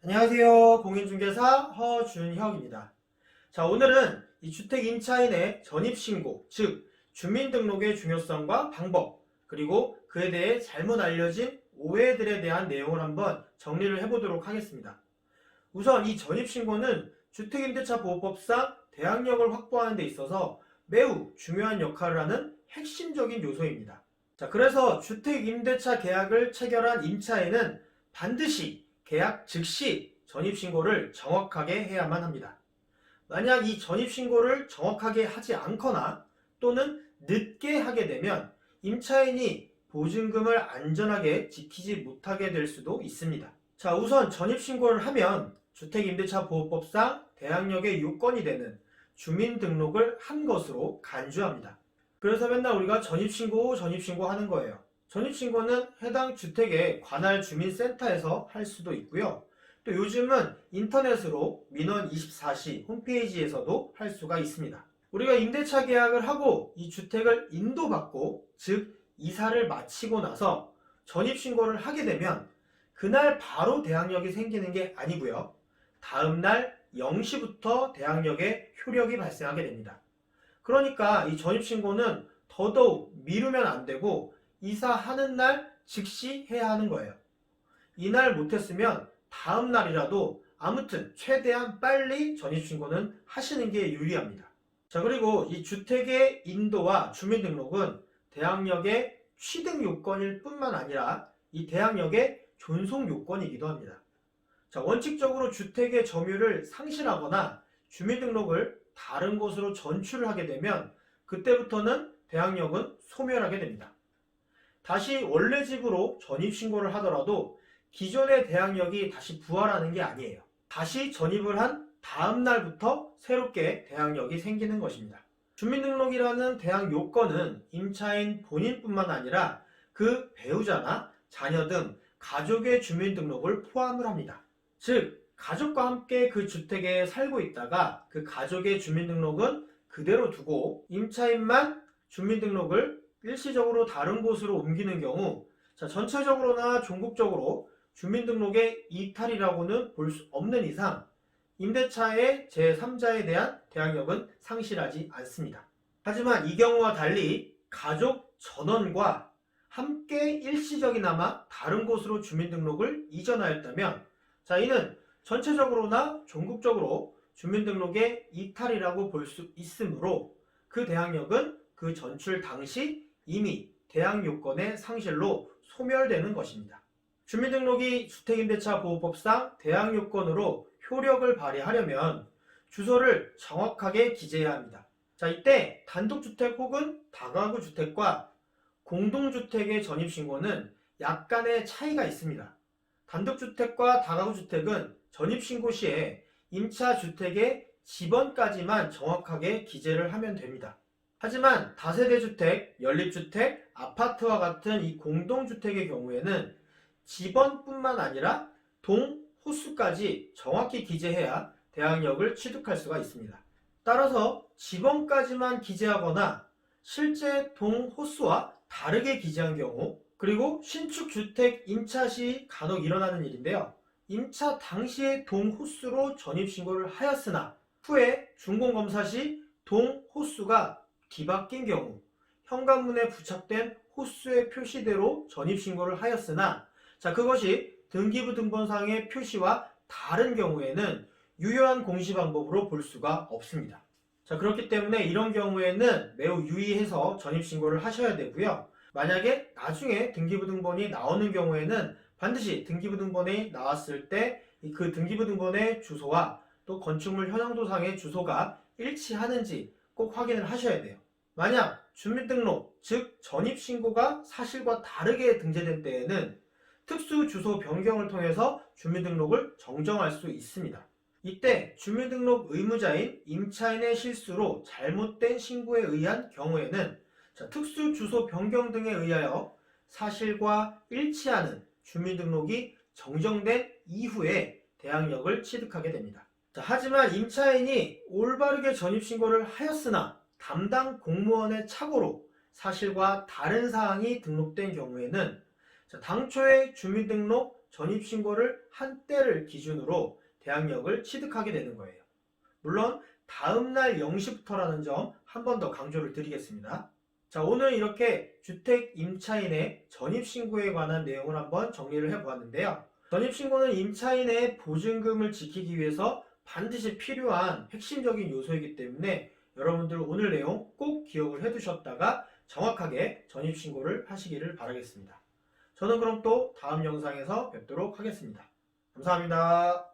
안녕하세요. 공인중개사 허준혁입니다. 자, 오늘은 이 주택 임차인의 전입신고, 즉 주민등록의 중요성과 방법, 그리고 그에 대해 잘못 알려진 오해들에 대한 내용을 한번 정리를 해보도록 하겠습니다. 우선 이 전입신고는 주택임대차보호법상 대항력을 확보하는 데 있어서 매우 중요한 역할을 하는 핵심적인 요소입니다. 자, 그래서 주택임대차 계약을 체결한 임차인은 반드시 계약 즉시 전입신고를 정확하게 해야만 합니다. 만약 이 전입신고를 정확하게 하지 않거나 또는 늦게 하게 되면 임차인이 보증금을 안전하게 지키지 못하게 될 수도 있습니다. 자, 우선 전입신고를 하면 주택임대차보호법상 대항력의 요건이 되는 주민등록을 한 것으로 간주합니다. 그래서 맨날 우리가 전입신고 하는 거예요. 전입신고는 해당 주택의 관할 주민센터에서 할 수도 있고요. 또 요즘은 인터넷으로 민원 24시 홈페이지에서도 할 수가 있습니다. 우리가 임대차 계약을 하고 이 주택을 인도받고, 즉 이사를 마치고 나서 전입신고를 하게 되면 그날 바로 대항력이 생기는 게 아니고요. 다음날 0시부터 대항력의 효력이 발생하게 됩니다. 그러니까 이 전입신고는 더더욱 미루면 안 되고 이사하는 날 즉시 해야 하는 거예요. 이날 못했으면 다음 날이라도 아무튼 최대한 빨리 전입신고는 하시는 게 유리합니다. 자, 그리고 이 주택의 인도와 주민등록은 대항력의 취득 요건일 뿐만 아니라 이 대항력의 존속 요건이기도 합니다. 자, 원칙적으로 주택의 점유를 상실하거나 주민등록을 다른 곳으로 전출을 하게 되면 그때부터는 대항력은 소멸하게 됩니다. 다시 원래 집으로 전입신고를 하더라도 기존의 대항력이 다시 부활하는 게 아니에요. 다시 전입을 한 다음 날부터 새롭게 대항력이 생기는 것입니다. 주민등록이라는 대항 요건은 임차인 본인뿐만 아니라 그 배우자나 자녀 등 가족의 주민등록을 포함을 합니다. 즉, 가족과 함께 그 주택에 살고 있다가 그 가족의 주민등록은 그대로 두고 임차인만 주민등록을 일시적으로 다른 곳으로 옮기는 경우, 전체적으로나 종국적으로 주민등록의 이탈이라고는 볼 수 없는 이상 임대차의 제3자에 대한 대항력은 상실하지 않습니다. 하지만 이 경우와 달리 가족 전원과 함께 일시적이나마 다른 곳으로 주민등록을 이전하였다면, 이는 전체적으로나 종국적으로 주민등록의 이탈이라고 볼 수 있으므로 그 대항력은 그 전출 당시 이미 대항 요건의 상실로 소멸되는 것입니다. 주민등록이 주택임대차보호법상 대항 요건으로 효력을 발휘하려면 주소를 정확하게 기재해야 합니다. 이때 단독주택 혹은 다가구 주택과 공동주택의 전입신고는 약간의 차이가 있습니다. 단독주택과 다가구 주택은 전입신고 시에 임차 주택의 지번까지만 정확하게 기재를 하면 됩니다. 하지만 다세대주택, 연립주택, 아파트와 같은 이 공동주택의 경우에는 지번뿐만 아니라 동 호수까지 정확히 기재해야 대항력을 취득할 수가 있습니다. 따라서 지번까지만 기재하거나 실제 동 호수와 다르게 기재한 경우, 그리고 신축 주택 임차 시 간혹 일어나는 일인데요. 임차 당시의 동 호수로 전입신고를 하였으나 후에 준공검사 시 동 호수가 뒤바뀐 경우, 현관문에 부착된 호수의 표시대로 전입신고를 하였으나 그것이 등기부 등본상의 표시와 다른 경우에는 유효한 공시 방법으로 볼 수가 없습니다. 그렇기 때문에 이런 경우에는 매우 유의해서 전입신고를 하셔야 되고요. 만약에 나중에 등기부 등본이 나오는 경우에는 반드시 등기부 등본이 나왔을 때 그 등기부 등본의 주소와 또 건축물 현황도상의 주소가 일치하는지 꼭 확인을 하셔야 돼요. 만약 주민등록, 즉 전입신고가 사실과 다르게 등재된 때에는 특수 주소 변경을 통해서 주민등록을 정정할 수 있습니다. 이때 주민등록 의무자인 임차인의 실수로 잘못된 신고에 의한 경우에는 특수 주소 변경 등에 의하여 사실과 일치하는 주민등록이 정정된 이후에 대항력을 취득하게 됩니다. 하지만 임차인이 올바르게 전입신고를 하였으나 담당 공무원의 착오로 사실과 다른 사항이 등록된 경우에는 당초의 주민등록 전입신고를 한 때를 기준으로 대항력을 취득하게 되는 거예요. 물론 다음날 0시부터라는 점 한 번 더 강조를 드리겠습니다. 자, 오늘 이렇게 주택 임차인의 전입신고에 관한 내용을 한번 정리를 해보았는데요. 전입신고는 임차인의 보증금을 지키기 위해서 반드시 필요한 핵심적인 요소이기 때문에 여러분들 오늘 내용 꼭 기억을 해두셨다가 정확하게 전입신고를 하시기를 바라겠습니다. 저는 그럼 또 다음 영상에서 뵙도록 하겠습니다. 감사합니다.